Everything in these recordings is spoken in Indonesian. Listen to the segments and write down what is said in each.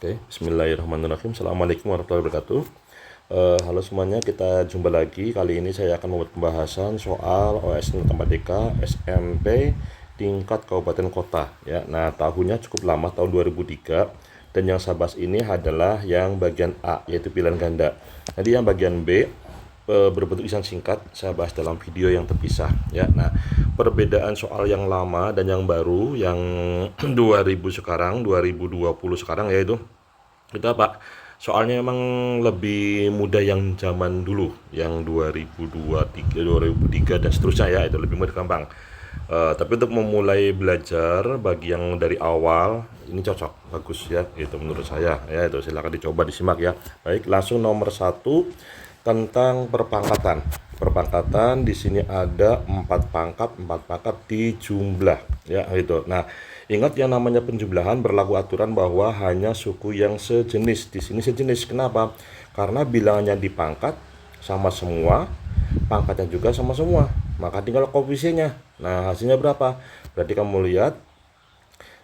Oke, bismillahirrahmanirrahim. Assalamualaikum warahmatullahi wabarakatuh. Halo semuanya, kita jumpa lagi. Kali ini saya akan membuat pembahasan soal OS Matematika SMP tingkat kabupaten kota. Ya, nah tahunnya cukup lama, tahun 2003. Dan yang saya bahas ini adalah yang bagian A, yaitu pilihan ganda. Jadi yang bagian B berbentuk lisan singkat saya bahas dalam video yang terpisah ya. Nah, perbedaan soal yang lama dan yang baru yang 2000 sekarang 2020 sekarang yaitu itu apa? Soalnya emang lebih mudah yang zaman dulu, yang 2023, 2003 dan seterusnya ya, itu lebih mudah gampang. Tapi untuk memulai belajar bagi yang dari awal ini cocok, bagus ya, itu menurut saya ya. Itu silakan dicoba disimak ya. Baik, langsung nomor satu tentang perpangkatan. Perpangkatan di sini ada 4 pangkat dijumlah ya itu. Nah, ingat yang namanya penjumlahan berlaku aturan bahwa hanya suku yang sejenis. Di sini sejenis. Kenapa? Karena bilangannya dipangkat sama semua, pangkatnya juga sama semua. Maka tinggal koefisiennya. Nah, hasilnya berapa? Berarti kamu lihat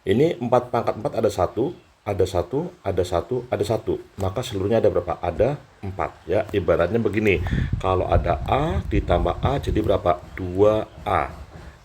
ini 4 pangkat 4 ada 1, ada 1, ada 1, ada 1. Maka seluruhnya ada berapa? Ada 4 ya. Ibaratnya begini. Kalau ada A ditambah A jadi berapa? 2A.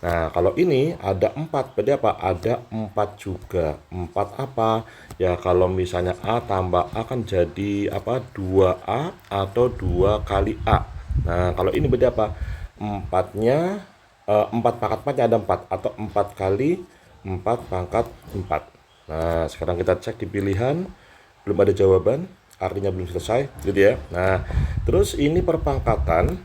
Nah, kalau ini ada 4, berarti apa? Ada 4 juga. 4 apa? Ya, kalau misalnya A tambah A kan jadi apa? 2A atau 2 kali A. Nah, kalau ini berarti apa? 4-nya 4 pangkat 4-nya ada 4 atau 4 kali 4 pangkat 4. Nah, sekarang kita cek di pilihan, belum ada jawaban, artinya belum selesai, gitu ya. Nah, terus ini perpangkatan,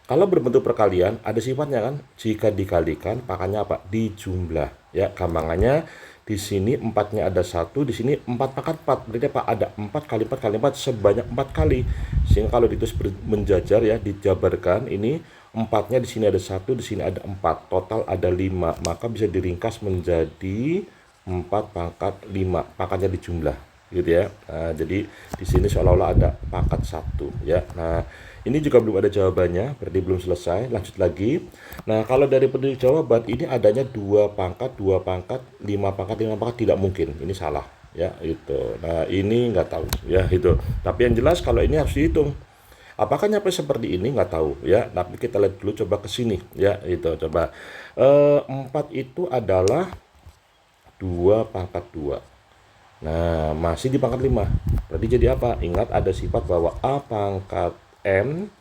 kalau berbentuk perkalian, ada sifatnya kan, jika dikalikan, pangkatnya apa? Dijumlah, ya. Gampangannya, di sini 4-nya ada 1, di sini 4 pangkat 4, berarti apa? Ada 4 kali 4 kali 4, sebanyak 4 kali. Sehingga kalau ditulis menjajar ya, dijabarkan, ini 4-nya di sini ada 1, di sini ada 4, total ada 5, maka bisa diringkas menjadi 4 pangkat 5, pangkatnya dijumlah gitu ya. Nah, jadi di sini seolah-olah ada pangkat 1 ya. Nah, ini juga belum ada jawabannya, berarti belum selesai. Lanjut lagi. Nah, kalau dari penulis jawaban ini adanya 2 pangkat 2 pangkat 5 pangkat 5 pangkat, tidak mungkin, ini salah ya itu. Nah, ini nggak tahu ya itu. Tapi yang jelas kalau ini harus dihitung. Apakah nyampe seperti ini nggak tahu ya. Tapi kita lihat dulu, coba ke sini ya itu. Coba 4 itu adalah 2 pangkat 2. Nah, masih di pangkat 5. Berarti jadi apa? Ingat ada sifat bahwa A pangkat M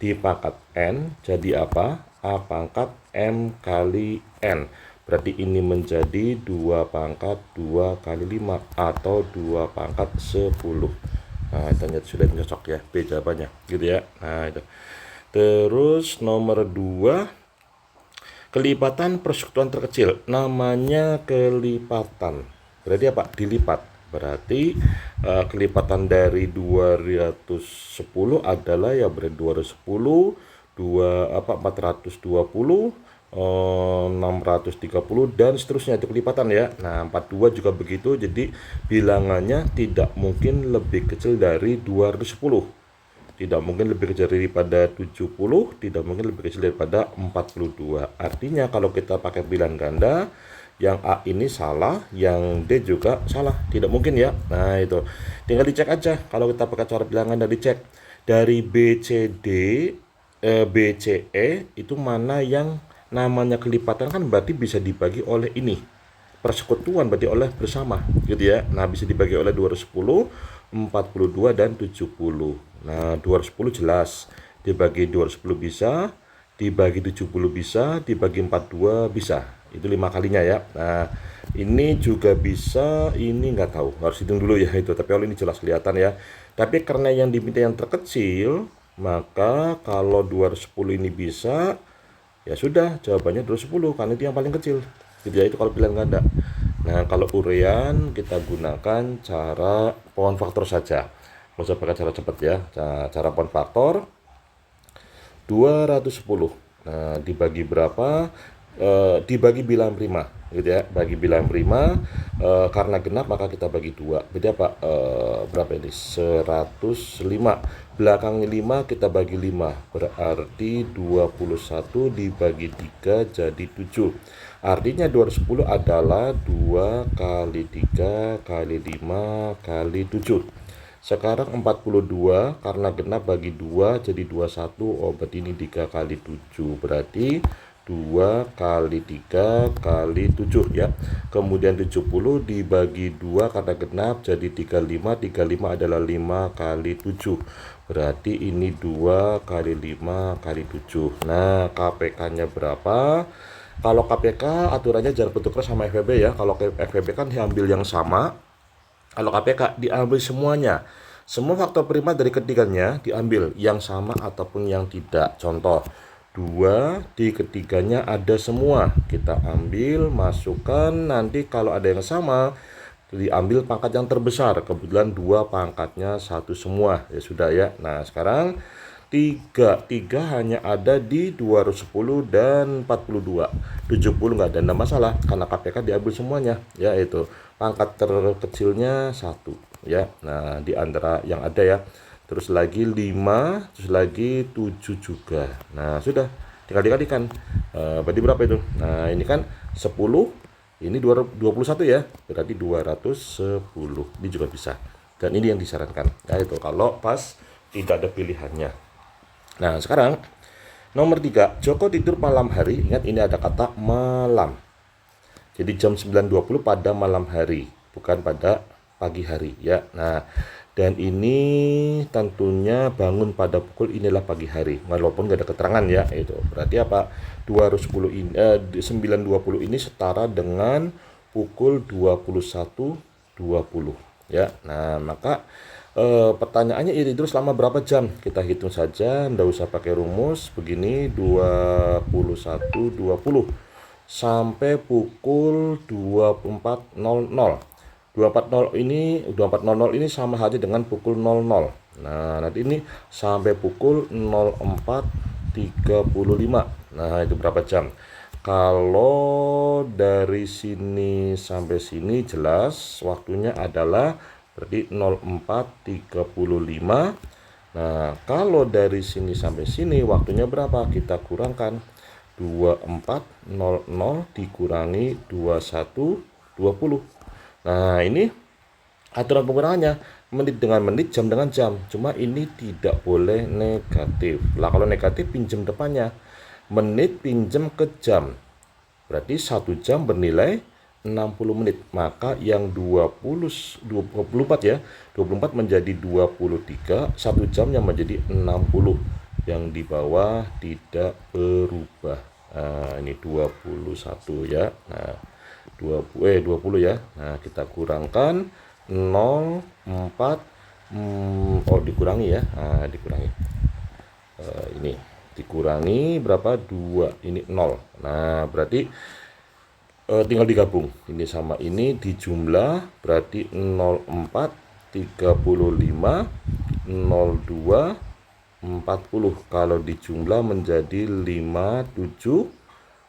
di pangkat N jadi apa? A pangkat M kali N. Berarti ini menjadi 2 pangkat 2 kali 5 atau 2 pangkat 10. Nah, ternyata sudah cocok ya, B jawabannya gitu ya. Nah, itu. Terus nomor 2, kelipatan persekutuan terkecil, namanya kelipatan. Berarti apa? Dilipat. Berarti kelipatan dari 210 adalah ya berarti 210, 420, 630 dan seterusnya, itu kelipatan ya. Nah, 42 juga begitu. Jadi bilangannya tidak mungkin lebih kecil dari 210. Tidak mungkin lebih kecil daripada 70, tidak mungkin lebih kecil daripada 42. Artinya kalau kita pakai bilangan ganda, yang A ini salah, yang D juga salah, tidak mungkin ya. Nah, itu tinggal dicek aja. Kalau kita pakai cara bilangan dan dicek dari BCD, BCE itu mana yang namanya kelipatan, kan berarti bisa dibagi oleh ini. Persekutuan berarti oleh bersama gitu ya. Nah, bisa dibagi oleh 210, 42 dan 70. Nah, 210 jelas. Dibagi 210 bisa, dibagi 70 bisa, dibagi 42 bisa. Itu 5 kalinya ya. Nah, ini juga bisa, ini nggak tahu. Harus hitung dulu ya itu. Tapi kalau ini jelas kelihatan ya. Tapi karena yang diminta yang terkecil, maka kalau 210 ini bisa, ya sudah, jawabannya 210 karena itu yang paling kecil. Gitu ya, itu kalau pilihan ganda. Nah, kalau urean kita gunakan cara pohon faktor saja. Nggak usah pakai cara cepat ya. Cara pohon faktor 210. Nah, dibagi berapa? dibagi bilangan prima gitu ya, bagi bilangan prima, karena genap maka kita bagi dua. Berarti apa? Berapa ini? 105. Belakangnya 5 kita bagi 5. Berarti 21 dibagi 3 jadi 7. Artinya 210 adalah 2 kali 3 kali 5 kali 7. Sekarang 42 karena genap bagi 2 jadi 21. Oh, berarti ini 3 kali 7. Berarti 2 kali 3 kali 7 ya. Kemudian 70 dibagi 2 karena genap jadi 35. 35 adalah 5 kali 7. Berarti ini 2 kali 5 kali 7. Nah, KPK-nya berapa? Kalau KPK aturannya jangan bertukar sama FVB ya. Kalau FVB kan diambil yang sama. Kalau KPK diambil semuanya. Semua faktor prima dari ketiganya diambil yang sama ataupun yang tidak. Contoh, 2 di ketiganya ada semua. Kita ambil, masukkan, nanti kalau ada yang sama diambil pangkat yang terbesar. Kebetulan 2 pangkatnya 1 semua. Ya sudah ya. Nah, sekarang 3 hanya ada di 210 dan 42. 70 nggak ada masalah karena KPK diambil semuanya, yaitu pangkat terkecilnya 1 ya. Nah, di antara yang ada ya. Terus lagi 5, terus lagi 7 juga. Nah, sudah tinggal dikalikan. Berarti berapa itu? Nah, ini kan 10, ini 21 ya. Berarti 210. Ini juga bisa. Dan ini yang disarankan. Yaitu kalau pas tidak ada pilihannya. Nah, sekarang nomor 3, Joko tidur malam hari. Ingat ini ada kata malam. Jadi jam 9.20 pada malam hari, bukan pada pagi hari ya. Nah, dan ini tentunya bangun pada pukul inilah pagi hari, walaupun nggak ada keterangan ya. Itu berarti apa? 210 ini 9.20 ini setara dengan pukul 21.20 ya. Nah, maka pertanyaannya ini tidur selama berapa jam? Kita hitung saja, nggak usah pakai rumus. Begini, 21.20 sampai pukul 24.00. 24.00 ini sama saja dengan pukul 00. Nah, nanti ini sampai pukul 04.35. Nah, itu berapa jam? Kalau dari sini sampai sini jelas waktunya adalah berarti 04.35. Nah, kalau dari sini sampai sini waktunya berapa? Kita kurangkan 24.00 dikurangi 21.20. Nah, ini aturan pengurangannya menit dengan menit, jam dengan jam. Cuma ini tidak boleh negatif. Lah kalau negatif pinjam depannya. Menit pinjam ke jam. Berarti 1 jam bernilai 60 menit. Maka yang 24 ya. 24 menjadi 23, 1 jamnya menjadi 60. Yang di bawah tidak berubah. Nah, ini 21 ya. Nah, 20 ya. Nah, kita kurangkan 0,4 dikurangi ya. Nah, dikurangi. Ini dikurangi berapa? 2. Ini 0. Nah, berarti tinggal digabung. Ini sama ini dijumlah berarti 0,4 35 02 40. Kalau dijumlah menjadi 57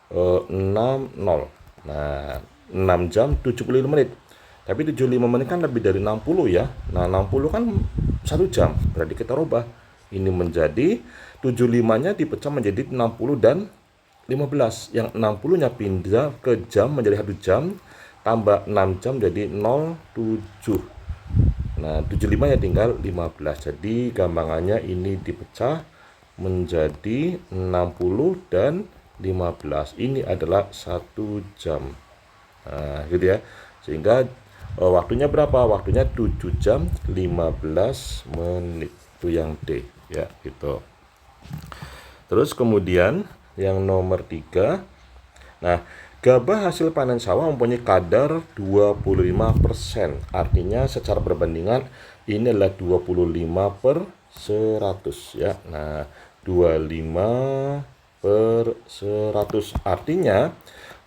60. Nah, 6 jam 75 menit. Tapi 75 menit kan lebih dari 60 ya. Nah, 60 kan 1 jam. Berarti kita rubah. Ini menjadi 75-nya dipecah menjadi 60 dan 15. Yang 60-nya pindah ke jam menjadi 1 jam. Tambah 6 jam jadi 07. Nah, 75-nya tinggal 15. Jadi gampangannya ini dipecah menjadi 60 dan 15. Ini adalah 1 jam. Nah, gitu ya. Sehingga waktunya berapa? Waktunya 7 jam 15 menit. Itu yang D ya, gitu. Terus kemudian yang nomor 3. Nah, gabah hasil panen sawah mempunyai kadar 25%. Artinya secara perbandingan ini adalah 25/100 ya. Nah, 25/100 artinya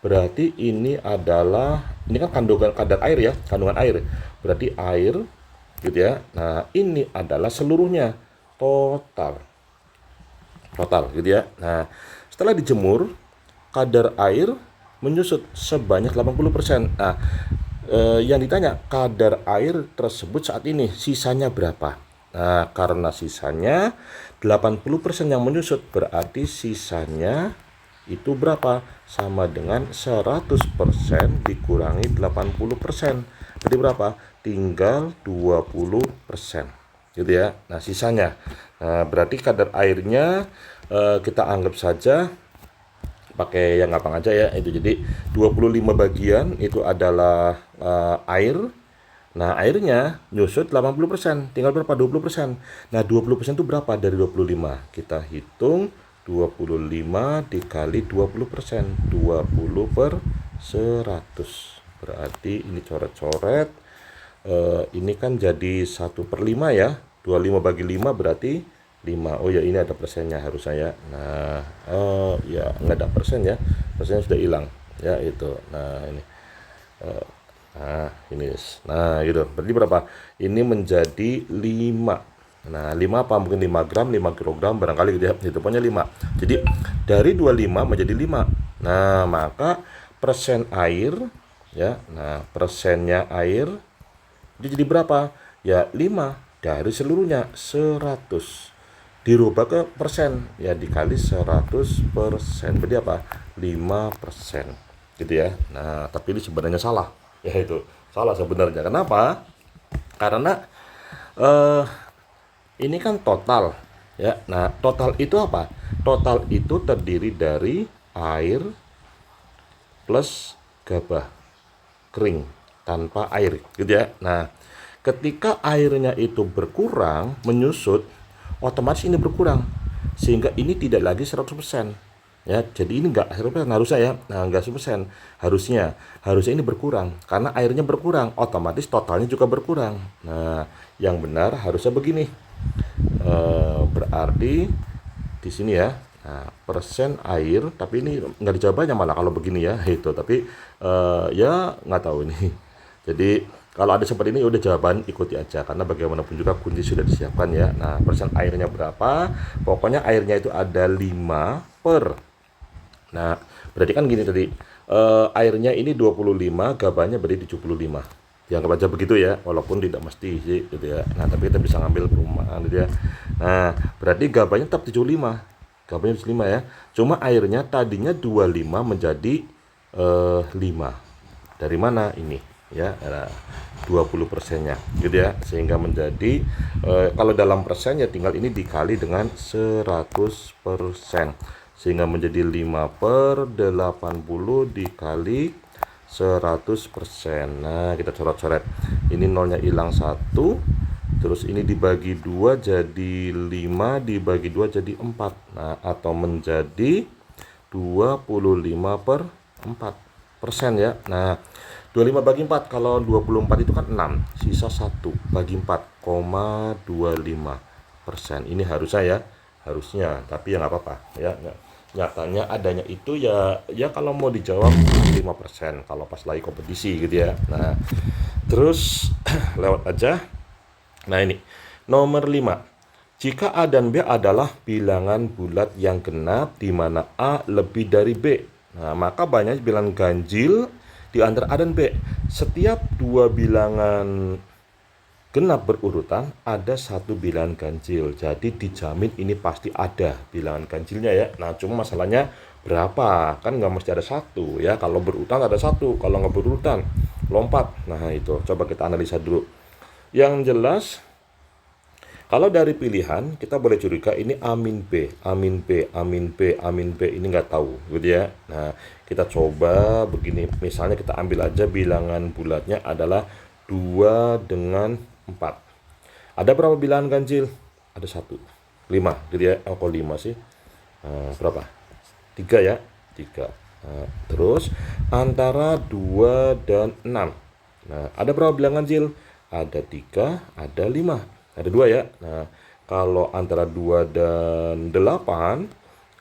berarti ini kan kandungan kadar air ya, kandungan air. Berarti air gitu ya. Nah, ini adalah seluruhnya total gitu ya. Nah, setelah dijemur, kadar air menyusut sebanyak 80%. Nah, yang ditanya kadar air tersebut saat ini sisanya berapa? Nah, karena sisanya 80% yang menyusut, berarti sisanya itu berapa? Sama dengan 100% dikurangi 80%. Jadi berapa? Tinggal 20%. Gitu ya. Nah, sisanya. Nah, berarti kadar airnya kita anggap saja pakai yang gampang aja ya, itu jadi 25 bagian itu adalah air. Nah, airnya nyusut 80%, tinggal berapa? 20%. Nah, 20% itu berapa dari 25? Kita hitung 25 dikali 20%, 20 per 100. Berarti ini coret-coret, ini kan jadi 1/5 ya. 25 bagi 5 berarti 5. Oh ya, ini ada persennya harus saya. Nah, ya nggak ada persen ya. Persennya sudah hilang ya itu. Nah, ini. Nah, ini. Nah, gitu. Berarti berapa? Ini menjadi 5. Nah, 5 apa? Mungkin 5 gram, 5 kilogram barangkali gitu ya. Itu pokoknya 5. Jadi dari 25 menjadi 5. Nah, maka persen air ya. Nah, persennya air itu jadi berapa? Ya 5 dari seluruhnya 100. Dirubah ke persen ya, dikali 100%. Berarti apa? 5%. Gitu ya. Nah, tapi ini sebenarnya salah. Ya itu salah sebenarnya. Kenapa? Karena ini kan total ya. Nah, total itu apa? Total itu terdiri dari air plus gabah kering tanpa air gitu ya. Nah, ketika airnya itu berkurang, menyusut, otomatis ini berkurang sehingga ini tidak lagi 100% ya. Jadi ini enggak 100% harusnya ya. Nah, enggak 100%, harusnya ini berkurang karena airnya berkurang, otomatis totalnya juga berkurang. Nah, yang benar harusnya begini. Berarti di sini ya. Nah, persen air, tapi ini nggak ada jawabannya malah kalau begini ya itu. Tapi ya nggak tahu ini. Jadi kalau ada seperti ini udah jawaban ikuti aja karena bagaimanapun juga kunci sudah disiapkan ya. Nah, persen airnya berapa? Pokoknya airnya itu ada 5 per. Nah, berarti kan gini tadi. Airnya ini 25, gabahnya berarti 75. Dianggap aja begitu ya, walaupun tidak mesti sih gitu ya. Nah, tapi kita bisa ngambil perumahan gitu ya. Nah, berarti gabahnya tetap 75. Gabahnya 75 ya. Cuma airnya tadinya 25 menjadi 5. Dari mana ini? Ya, 20%-nya gitu ya. Sehingga menjadi kalau dalam persen ya tinggal ini dikali dengan 100%. Sehingga menjadi 5 per 80 dikali 100%. Nah, kita coret-coret. Ini nolnya hilang 1. Terus ini dibagi 2 jadi 5, dibagi 2 jadi 4. Nah, atau menjadi 25 per 4% ya. Nah, 25 bagi 4, kalau 24 itu kan 6, sisa 1 bagi 4,25%. Ini harusnya ya, harusnya, tapi ya nggak apa-apa ya. Nyatanya adanya itu ya kalau mau dijawab 5% kalau pas lagi kompetisi gitu ya. Nah, terus lewat aja. Nah, ini nomor 5. Jika A dan B adalah bilangan bulat yang genap di mana A lebih dari B. Nah, maka banyak bilangan ganjil di antara A dan B. Setiap dua bilangan genap berurutan ada satu bilangan ganjil. Jadi dijamin ini pasti ada bilangan ganjilnya ya. Nah, cuma masalahnya berapa? Kan nggak mesti ada satu ya. Kalau berurutan ada satu, kalau nggak berurutan lompat. Nah, itu coba kita analisa dulu. Yang jelas kalau dari pilihan kita boleh curiga ini amin B, amin B, amin B, amin B, ini nggak tahu gitu ya. Nah, kita coba begini, misalnya kita ambil aja bilangan bulatnya adalah 2 dengan 4. Ada berapa bilangan ganjil? Ada 1, 5 gitu ya. Oh, kok 5 sih? Berapa? 3 ya, 3. Nah, terus antara 2 dan 6. Nah, ada berapa bilangan ganjil? Ada 3, ada 5. Ada 2 ya. Nah, kalau antara 2 dan 8,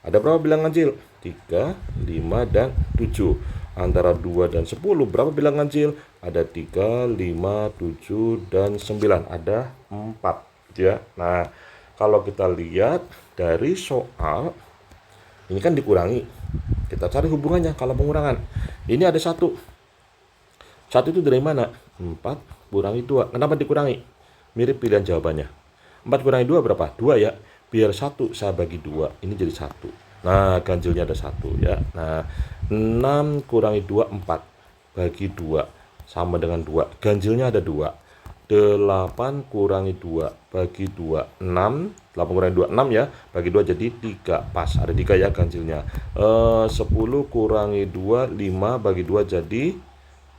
ada berapa bilangan ganjil? 3, 5, dan 7. Antara 2 dan 10, berapa bilangan ganjil? Ada 3, 5, 7, dan 9. Ada 4 gitu ya. Nah, kalau kita lihat dari soal, ini kan dikurangi. kita cari hubungannya kalau pengurangan. Ini ada 1. 1 itu dari mana? 4 kurangi 2. Kenapa dikurangi? Mirip pilihan jawabannya. 4 kurangi 2 berapa? 2 ya. Biar 1 saya bagi 2. Ini jadi 1. Nah, ganjilnya ada 1 ya. Nah, 6 kurangi 2, 4. Bagi 2. Sama dengan 2. Ganjilnya ada 2. 8 kurangi 2 bagi 2, 6. 8 kurangi 2, 6 ya. Bagi 2 jadi 3. Pas, ada 3 ya ganjilnya. 10 kurangi 2, 5. Bagi 2 jadi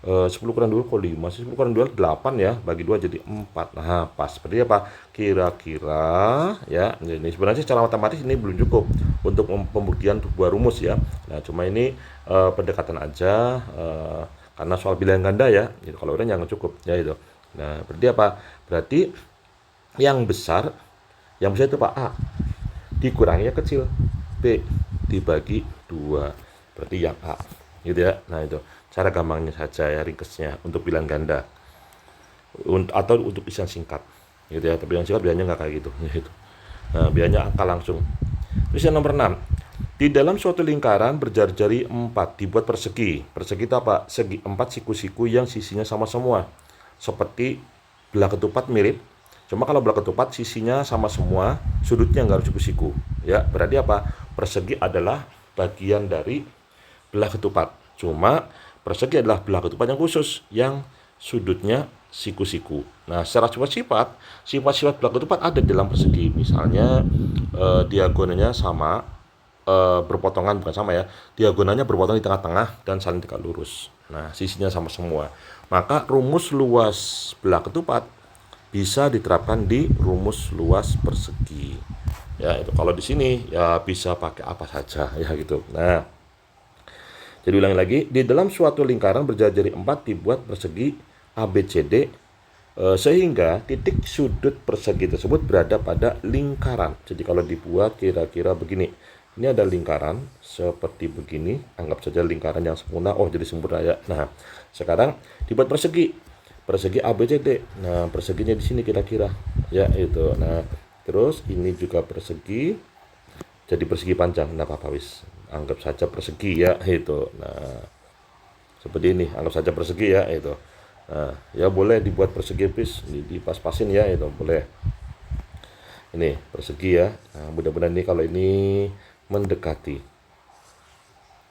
10 kurangi 2 kok 5. 10 kurangi 2, 8 ya. Bagi 2 jadi 4. Nah, pas. Seperti apa? Kira-kira ya. Ini sebenarnya secara matematis ini belum cukup untuk pembuktian sebuah rumus ya. Nah, cuma ini pendekatan aja karena soal pilihan ganda ya. Gitu. Kalau udah jangan cukup ya itu. Nah, berarti apa? Berarti yang besar itu Pak A dikurangi yang kecil B dibagi 2. Berarti yang A. Gitu ya. Nah, itu cara gampangnya saja ya, ringkesnya untuk pilihan ganda. Atau untuk isian singkat. Gitu ya. Tapi yang singkat biasanya nggak kayak gitu. Gitu. Nah, biasanya angka langsung. Terus yang nomor 6. Di dalam suatu lingkaran berjari-jari 4 dibuat persegi. Persegi itu apa? Segi 4 siku-siku yang sisinya sama semua. Seperti belah ketupat mirip, cuma kalau belah ketupat sisinya sama semua, sudutnya nggak harus siku-siku ya. Berarti apa? Persegi adalah bagian dari belah ketupat, cuma persegi adalah belah ketupat yang khusus yang sudutnya siku-siku. Nah, secara sifat-sifat belah ketupat ada di dalam persegi. Misalnya diagonalnya sama, berpotongan, bukan sama ya, diagonalnya berpotong di tengah-tengah dan saling tegak lurus. Nah, sisinya sama semua. Maka rumus luas belah ketupat bisa diterapkan di rumus luas persegi. Ya, itu kalau di sini ya bisa pakai apa saja ya gitu. Nah, jadi ulangi lagi, di dalam suatu lingkaran berjari-jari 4 dibuat persegi ABCD sehingga titik sudut persegi tersebut berada pada lingkaran. Jadi kalau dibuat kira-kira begini. Ini ada lingkaran seperti begini, anggap saja lingkaran yang sempurna. Oh, jadi sempurna ya. Nah, sekarang dibuat persegi ABCD. Nah, perseginya di sini kira-kira ya itu. Nah, terus ini juga persegi, jadi persegi panjang. Nah, apa wis, anggap saja persegi ya itu. Nah, seperti ini, anggap saja persegi ya itu. Nah, ya boleh dibuat persegi please, dipas-pasin ya itu boleh. Ini persegi ya. Nah, mudah-mudahan ini kalau ini mendekati,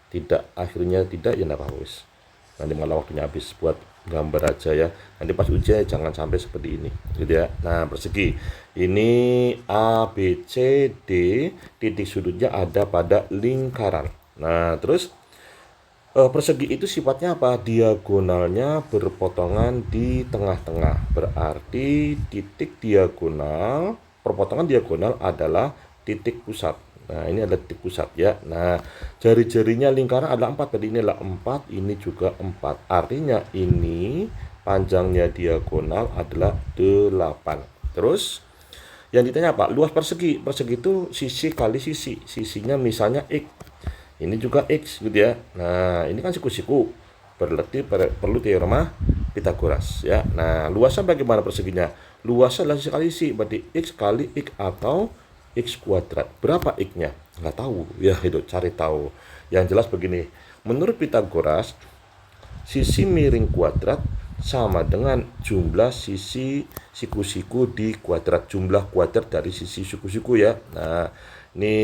tidak akhirnya tidak ya enggak apa-apa wis. Nanti malah waktunya habis buat gambar aja ya. Nanti pas ujian jangan sampai seperti ini gitu ya. Nah, persegi ini A B C D, titik sudutnya ada pada lingkaran. Nah, terus persegi itu sifatnya apa? Diagonalnya berpotongan di tengah-tengah. Berarti titik diagonal, perpotongan diagonal adalah titik pusat. Nah, ini adalah titik pusat ya. Nah, jari-jarinya lingkaran adalah 4. Tadi ini adalah 4, ini juga 4. Artinya ini panjangnya diagonal adalah 8. Terus yang ditanya apa? Luas persegi. Persegi itu sisi kali sisi. Sisinya misalnya X. Ini juga X gitu ya. Nah, ini kan siku-siku. Berarti perlu teorema Pitagoras ya. Nah, luasnya bagaimana perseginya? Luasnya adalah sisi kali sisi. Berarti X kali X atau X kuadrat. Berapa X-nya? Nggak tahu. Ya, itu cari tahu. Yang jelas begini. Menurut Pitagoras, sisi miring kuadrat sama dengan jumlah sisi siku-siku di kuadrat. Jumlah kuadrat dari sisi siku-siku ya. Nah, ini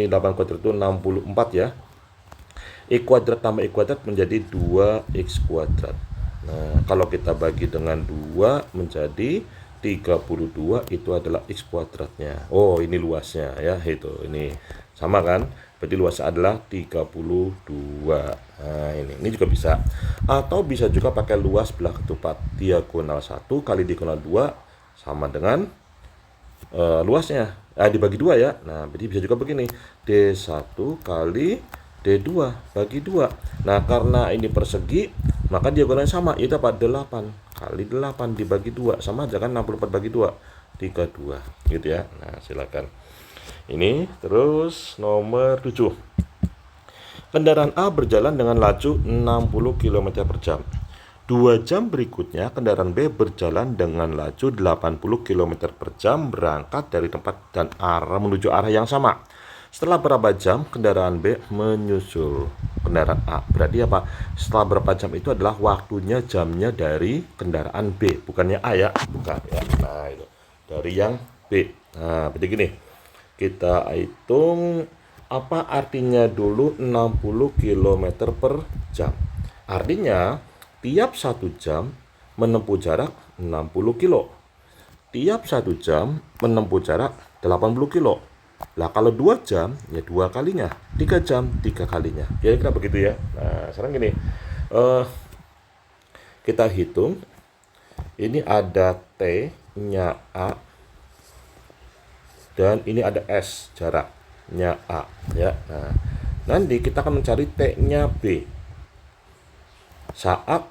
8 kuadrat itu 64 ya. X kuadrat tambah X kuadrat menjadi 2X kuadrat. Nah, kalau kita bagi dengan 2 menjadi 32, itu adalah X kuadratnya. Oh, ini luasnya ya, itu. Ini sama kan? Berarti luasnya adalah 32. Nah, ini juga bisa. Atau bisa juga pakai luas belah ketupat. Diagonal 1 kali diagonal 2 sama dengan luasnya. Dibagi 2 ya. Nah, berarti bisa juga begini. D1 kali D2 bagi 2. Nah, karena ini persegi, maka diagonalnya sama. Itu apa? 8 kali 8 dibagi 2. Sama aja kan, 64 bagi 2. 32. Gitu ya. Nah, silakan. Ini terus nomor 7. Kendaraan A berjalan dengan laju 60 km per jam. 2 jam berikutnya kendaraan B berjalan dengan laju 80 km per jam berangkat dari tempat dan arah menuju arah yang sama. Setelah berapa jam kendaraan B menyusul kendaraan A? Berarti apa? Setelah berapa jam itu adalah waktunya, jamnya dari kendaraan B, bukannya A ya, bukan ya. Nah, itu dari yang B. Nah, berarti gini, kita hitung apa artinya dulu 60 km per jam. Artinya tiap 1 jam menempuh jarak 60 kilo. Tiap 1 jam menempuh jarak 80 kilo. Lah kalau 2 jam ya 2 kalinya, 3 jam 3 kalinya. Kira-kira begitu ya. Nah, sekarang gini. Kita hitung. Ini ada T-nya A dan ini ada S, jaraknya A ya. Nah, nanti kita akan mencari T-nya B saat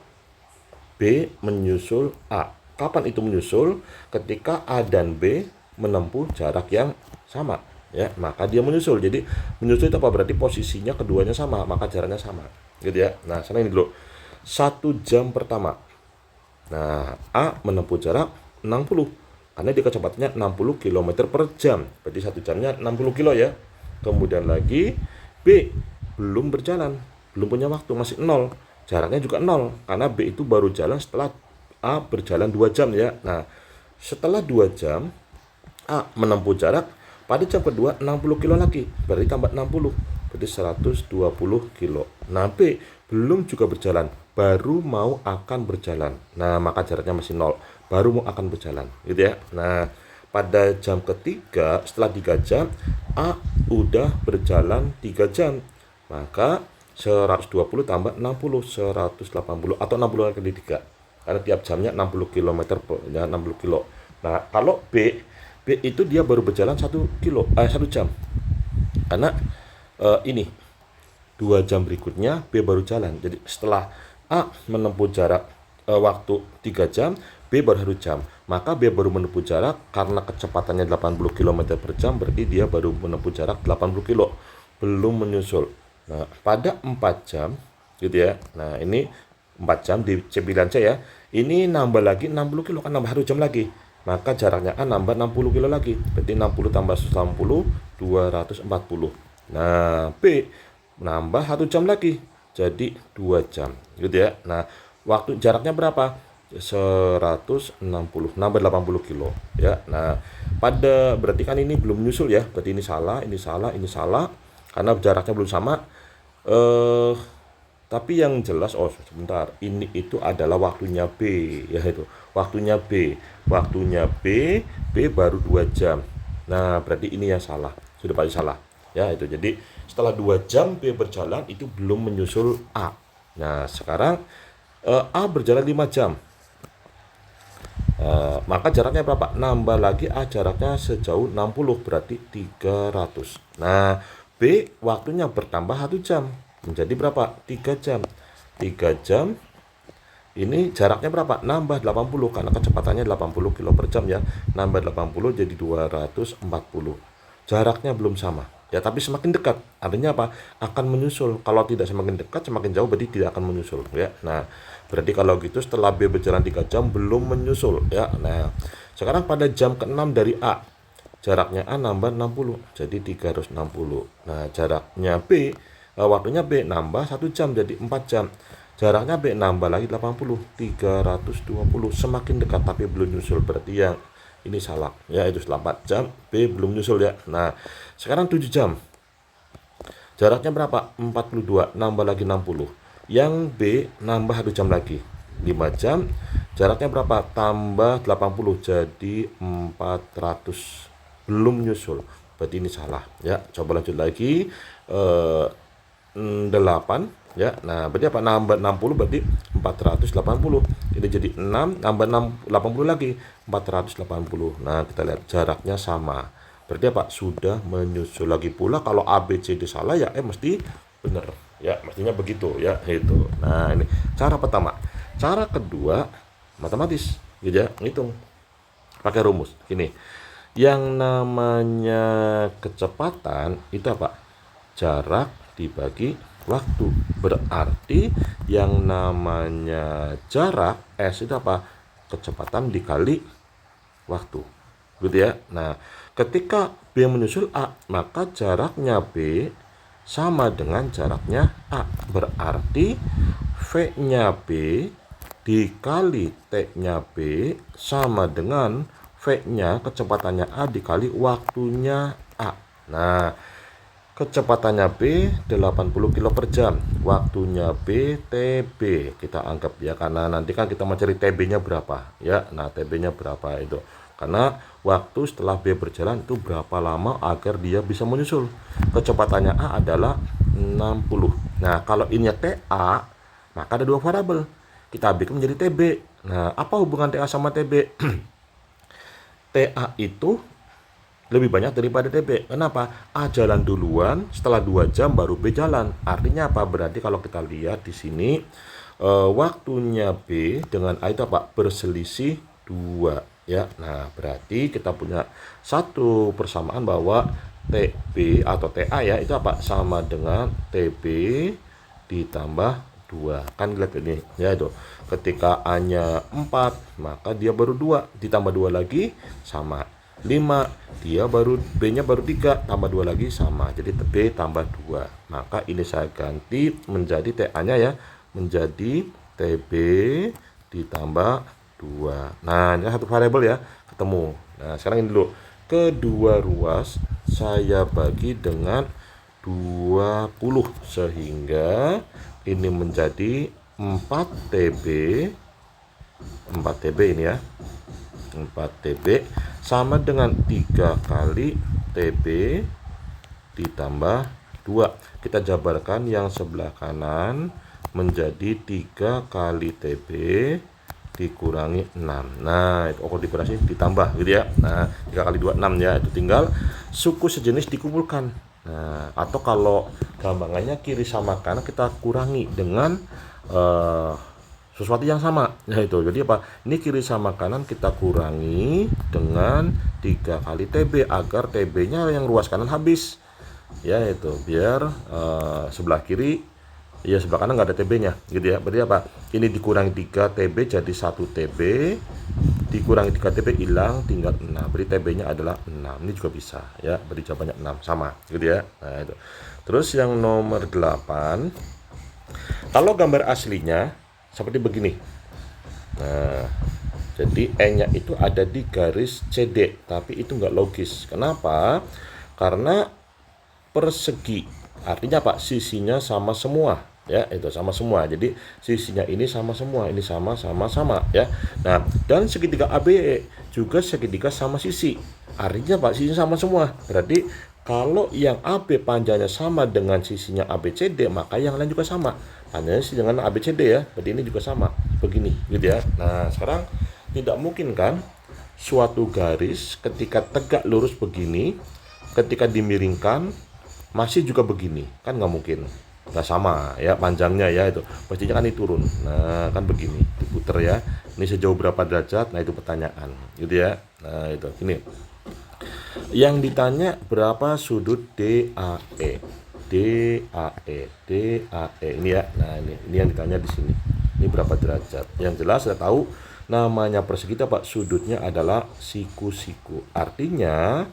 B menyusul A. Kapan itu menyusul? Ketika A dan B menempuh jarak yang sama ya, maka dia menyusul. Jadi menyusul itu apa? Berarti posisinya keduanya sama, maka jaraknya sama gitu ya. Nah, sekarang ini dulu 1 jam pertama. Nah, A menempuh jarak 60 karena dia kecepatannya 60 km per jam, berarti 1 jamnya 60 kilo ya. Kemudian lagi B belum berjalan, belum punya waktu, masih 0, jaraknya juga 0 karena B itu baru jalan setelah A berjalan 2 jam ya. Nah, setelah 2 jam A menempuh jarak pada jam kedua 60 kilo lagi, berarti tambah 60, berarti 120 kilo. Nah, B belum juga berjalan, baru mau akan berjalan. Nah, maka jaraknya masih 0, baru mau akan berjalan gitu ya. Nah, pada jam ketiga setelah 3 jam A udah berjalan 3 jam, maka 120 tambah 60, 180 atau 60 kali 3 karena tiap jamnya 60 km ya, 60 kilo. Nah, kalau B itu dia baru berjalan 1 jam karena ini 2 jam berikutnya B baru jalan. Jadi setelah A menempuh jarak waktu 3 jam, B baru 1 jam, maka B baru menempuh jarak karena kecepatannya 80 km per jam, berarti dia baru menempuh jarak 80 kilo, belum menyusul. Nah, pada 4 jam gitu ya. Nah, ini 4 jam di C9C ya. Ini nambah lagi 60 kilo, kan nambah 1 jam lagi. Maka jaraknya A nambah 60 kilo lagi. Berarti 60 tambah 180, 240. Nah, B nambah 1 jam lagi. Jadi 2 jam gitu ya. Nah, waktu jaraknya berapa? 160 nambah 80 kilo ya. Nah, berarti kan ini belum menyusul ya. Berarti ini salah, ini salah, ini salah karena jaraknya belum sama. Tapi yang jelas, sebentar, ini itu adalah waktunya B ya, itu waktunya B baru 2 jam. Nah, berarti ini yang salah, sudah pasti salah ya. Itu jadi setelah 2 jam B berjalan itu belum menyusul A. Nah, sekarang A berjalan 5 jam, maka jaraknya berapa? Nambah lagi A, jaraknya sejauh 60, berarti 300. Nah, B waktunya bertambah 1 jam, menjadi berapa? 3 jam. 3 jam ini jaraknya berapa? Nambah 80 karena kecepatannya 80 kilo per jam ya. Nambah 80 jadi 240. Jaraknya belum sama ya, tapi semakin dekat. Artinya apa? Akan menyusul. Kalau tidak semakin dekat, semakin jauh, berarti tidak akan menyusul ya. Nah, berarti kalau gitu setelah B berjalan 3 jam belum menyusul ya. Nah, sekarang pada jam ke-6 dari A, jaraknya A nambah 60 jadi 360. Nah, jaraknya B, waktunya B nambah 1 jam jadi 4 jam. Jaraknya B nambah lagi 80, 320. Semakin dekat tapi belum nyusul, berarti yang ini salah ya. Itu setelah 4 jam B belum nyusul ya. Nah, sekarang 7 jam, jaraknya berapa? 42 nambah lagi 60. Yang B nambah 1 jam lagi, 5 jam, jaraknya berapa? Tambah 80 jadi 400, belum nyusul, berarti ini salah ya. Coba lanjut lagi, 8 ya. Nah, berarti apa? Nambah 60 berarti 480. Ini jadi 6 nambah 80 lagi 480. Nah, kita lihat jaraknya sama. Berarti apa? Sudah menyusul. Lagi pula kalau A B C D salah ya mesti benar ya, mestinya begitu ya, itu. Nah, ini cara pertama. Cara kedua matematis gitu ya, ngitung pakai rumus gini. Yang namanya kecepatan itu apa? Jarak dibagi waktu. Berarti yang namanya jarak S itu apa? Kecepatan dikali waktu gitu ya. Nah, ketika B menyusul A, maka jaraknya B sama dengan jaraknya A. Berarti V-nya B dikali T-nya B sama dengan V-nya kecepatannya A dikali waktunya A. Nah, kecepatannya B 80 km per jam, waktunya B TB kita anggap ya, karena nanti kan kita mau cari TB-nya berapa ya. Nah, TB-nya berapa itu karena waktu setelah B berjalan itu berapa lama agar dia bisa menyusul. Kecepatannya A adalah 60. Nah, kalau ini TA, maka ada dua variabel, kita ambil menjadi TB. Nah, apa hubungan TA sama TB? TA itu lebih banyak daripada TB. Kenapa? A jalan duluan, setelah 2 jam baru B jalan. Artinya apa? Berarti kalau kita lihat di sini waktunya B dengan A itu apa? Berselisih 2 ya. Nah, berarti kita punya satu persamaan bahwa TB atau TA ya itu apa? Sama dengan TB ditambah 2. Kan lihat ini ya, itu ketika A-nya 4 maka dia baru 2 ditambah 2 lagi sama 5, dia baru B-nya baru 3 tambah 2 lagi sama, jadi B tambah 2. Maka ini saya ganti menjadi TA-nya ya, menjadi TB ditambah 2. Nah, ini satu variabel ya, ketemu. Nah, sekarang ini dulu, kedua ruas saya bagi dengan 20 sehingga ini menjadi 4TB. 4TB ini ya, 4TB sama dengan 3 kali TB ditambah 2. Kita jabarkan yang sebelah kanan menjadi 3 kali TB dikurangi 6. Nah, itu dioperasi ditambah gitu ya. Nah, 3 kali 2 6 ya. Itu tinggal suku sejenis dikumpulkan. Nah, atau kalau gampangannya kiri sama kanan kita kurangi dengan sesuatu yang sama. Nah, itu jadi apa? Ini kiri sama kanan kita kurangi dengan 3 kali TB agar TB-nya yang ruas kanan habis. Ya, itu biar sebelah kiri ya, sebelah kanan nggak ada TB-nya gitu ya. Berarti apa? Ini dikurangi 3 TB jadi 1 TB, dikurangi 3 TB hilang tinggal 6. Berarti TB-nya adalah 6. Ini juga bisa ya. Berarti jawabannya 6 sama gitu ya. Nah, itu. Terus yang nomor 8. Kalau gambar aslinya seperti begini. Nah, jadi E-nya itu ada di garis CD, tapi itu nggak logis. Kenapa? Karena persegi, artinya apa? Sisinya sama semua ya, itu sama semua. Jadi sisinya ini sama semua, ini sama ya. Nah, dan segitiga ABE juga segitiga sama sisi. Artinya apa? Sisinya sama semua. Berarti kalau yang AB panjangnya sama dengan sisinya ABCD, maka yang lain juga sama. Panjangnya sisi dengan ABCD ya. Berarti ini juga sama. Begini gitu ya. Nah, sekarang tidak mungkin kan suatu garis ketika tegak lurus begini, ketika dimiringkan masih juga begini, kan nggak mungkin, nggak sama ya panjangnya ya, itu pastinya kan ini turun. Nah, kan begini diputer ya, ini sejauh berapa derajat. Nah, itu pertanyaan gitu ya. Nah, itu ini yang ditanya, berapa sudut DAE ini ya. Nah, ini yang ditanya di sini, ini berapa derajat. Yang jelas saya tahu namanya persegi Pak, sudutnya adalah siku-siku, artinya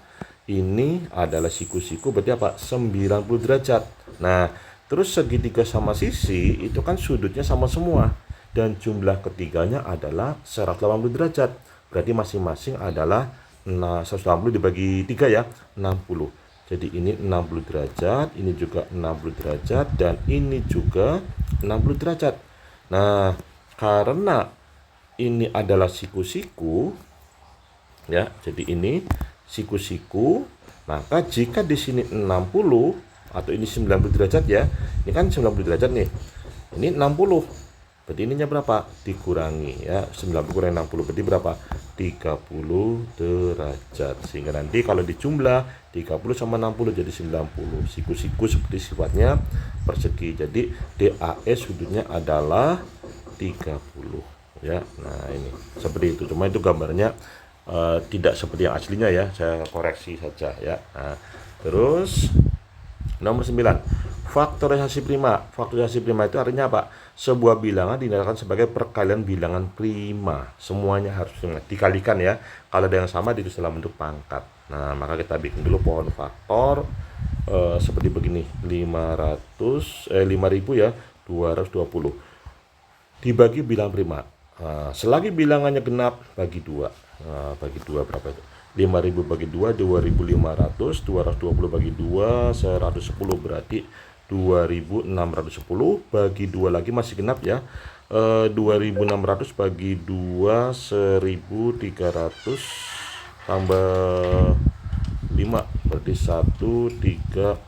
ini adalah siku-siku, berarti apa? 90 derajat. Nah, terus segitiga sama sisi itu kan sudutnya sama semua, dan jumlah ketiganya adalah 180 derajat. Berarti masing-masing adalah 180 dibagi 3 ya, 60. Jadi ini 60 derajat, ini juga 60 derajat, dan ini juga 60 derajat. Nah, karena ini adalah siku-siku ya, jadi ini siku-siku, maka jika di sini 60 atau ini 90 derajat ya, ini kan 90 derajat nih, ini 60, berarti ininya berapa? Dikurangi ya, 90 kurangi 60 berarti berapa? 30 derajat. Sehingga nanti kalau dijumlah 30 sama 60 jadi 90. Siku-siku seperti sifatnya persegi, jadi DAE sudutnya adalah 30 ya. Nah, ini seperti itu, cuma itu gambarnya tidak seperti yang aslinya ya, saya koreksi saja ya. Nah, terus nomor 9, Faktorisasi prima. Faktorisasi prima itu artinya apa? Sebuah bilangan dinamakan sebagai perkalian bilangan prima. Semuanya harus dikalikan ya. Kalau ada yang sama ditulis dalam bentuk pangkat. Nah, maka kita bikin dulu pohon faktor seperti begini. 5000 ya, 220. Dibagi bilang prima. Nah, selagi bilangannya genap bagi 2. Nah, bagi 2 berapa itu? 5000 bagi 2 2500, 220 bagi 2 110, berarti 2610 bagi 2 lagi masih genap ya. 2600 bagi 2 1300 tambah 5 berarti 1305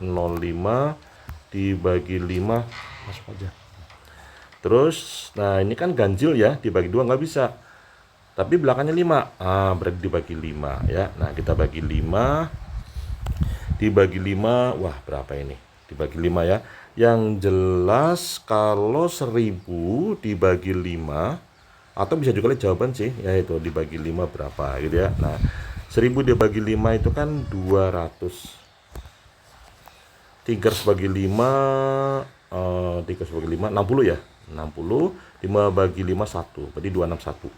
dibagi 5 masuk aja. Terus nah ini kan ganjil ya, dibagi 2 nggak bisa, tapi belakangnya 5, berarti dibagi 5 ya. Nah kita bagi 5 dibagi 5, wah berapa ini dibagi 5 ya. Yang jelas kalau 1000 dibagi 5, atau bisa juga lihat jawaban sih, yaitu dibagi 5 berapa gitu ya. Nah 1000 dibagi 5 itu kan 200. 3 bagi 5 3 bagi 5 60 ya. 60, 5 bagi 5 1, berarti 261.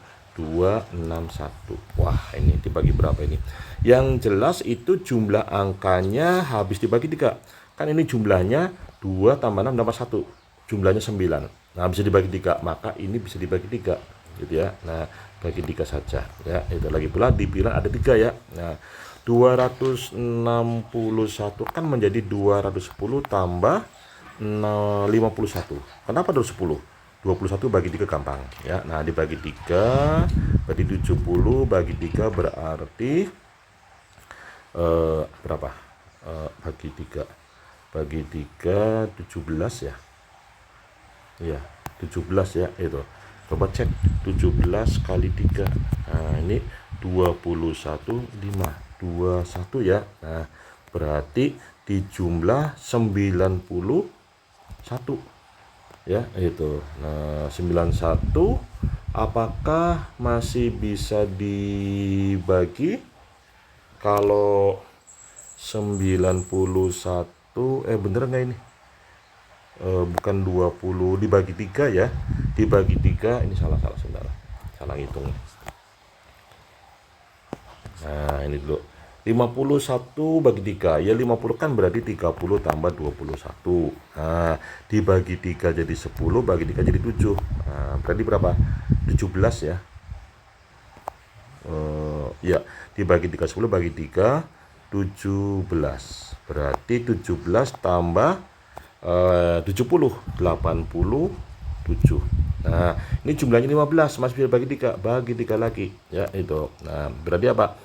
Wah, ini dibagi berapa ini? Yang jelas itu jumlah angkanya habis dibagi 3. Kan ini jumlahnya 2 tambah 6 tambah 1. Jumlahnya 9. Nah, bisa dibagi 3, maka ini bisa dibagi 3 gitu ya. Nah, bagi 3 saja ya. Itu lagi pula di bilangan ada 3 ya. Nah, 261 kan menjadi 210 tambah 51. Kenapa 210? 21 bagi 3 gampang ya. Nah, dibagi 3 berarti 70 bagi 3 berarti berapa? Bagi 3 17 ya. Iya, 17 ya itu. Coba cek 17 kali 3. Nah, ini 21 ya. Nah, berarti di jumlah 91 ya itu. Nah 91 apakah masih bisa dibagi? Kalau 91 bener nggak ini? Bukan 20 dibagi 3 ya. Dibagi 3 ini salah sebentar. Salah ngitung. Nah ini dulu 51 bagi 3 ya, 50 kan berarti 30 tambah 21. Nah dibagi 3 jadi 10, bagi 3 jadi 7. Nah, berarti berapa? 17 ya. Ya dibagi 3 10 bagi 3 17, berarti 17 tambah 70 87. Nah ini jumlahnya 15, masih bisa bagi 3, bagi 3 lagi ya itu. Nah berarti apa?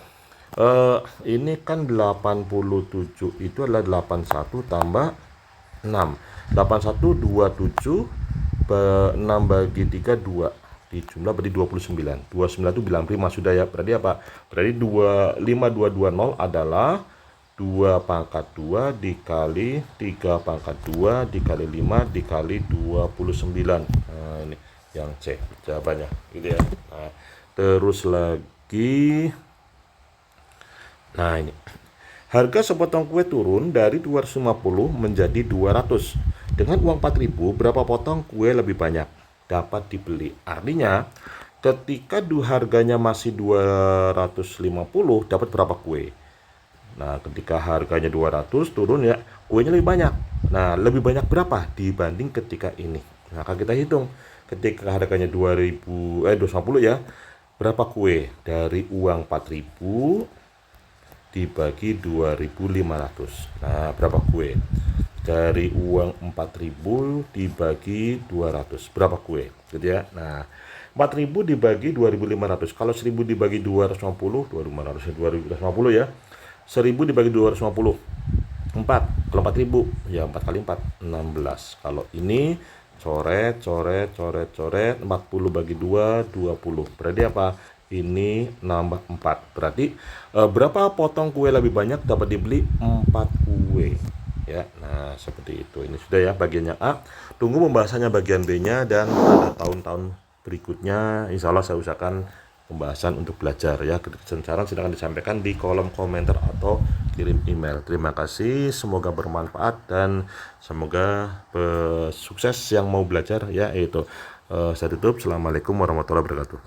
Ini kan 87 itu adalah 81 tambah 6. 81 27 6 bagi 3 2. Di jumlah berarti 29. 29 itu bilang prima sudah ya. Berarti apa? Berarti 5220 adalah 2 pangkat 2 dikali 3 pangkat 2 dikali 5 dikali 29. Nah ini yang C jawabannya gitu ya. Nah, terus lagi, nah ini harga sepotong kue turun dari 250 menjadi 200. Dengan uang 4000 berapa potong kue lebih banyak dapat dibeli? Artinya ketika harganya masih 250 dapat berapa kue? Nah ketika harganya 200 turun ya, kuenya lebih banyak. Nah lebih banyak berapa dibanding ketika ini? Nah akan kita hitung. Ketika harganya 250 ya, berapa kue? Dari uang 4000 dibagi 2500. Nah berapa kue? Dari uang 4000 dibagi 200, berapa kue gitu ya. Nah 4000 dibagi 2500, kalau 1000 dibagi 250, 2500 250 ya. 1000 dibagi 250 4, kalau 4000 ya 4 kali 4 16. Kalau ini coret 40 bagi 2 20, berarti apa? Ini nambah 4, berarti berapa potong kue lebih banyak dapat dibeli? 4 kue ya. Nah seperti itu. Ini sudah ya bagiannya A. Tunggu pembahasannya bagian B nya, dan pada tahun-tahun berikutnya insya Allah saya usahakan pembahasan untuk belajar ya. Saran silakan disampaikan di kolom komentar atau kirim email. Terima kasih, semoga bermanfaat dan semoga sukses yang mau belajar ya itu. Saya tutup. Assalamualaikum warahmatullahi wabarakatuh.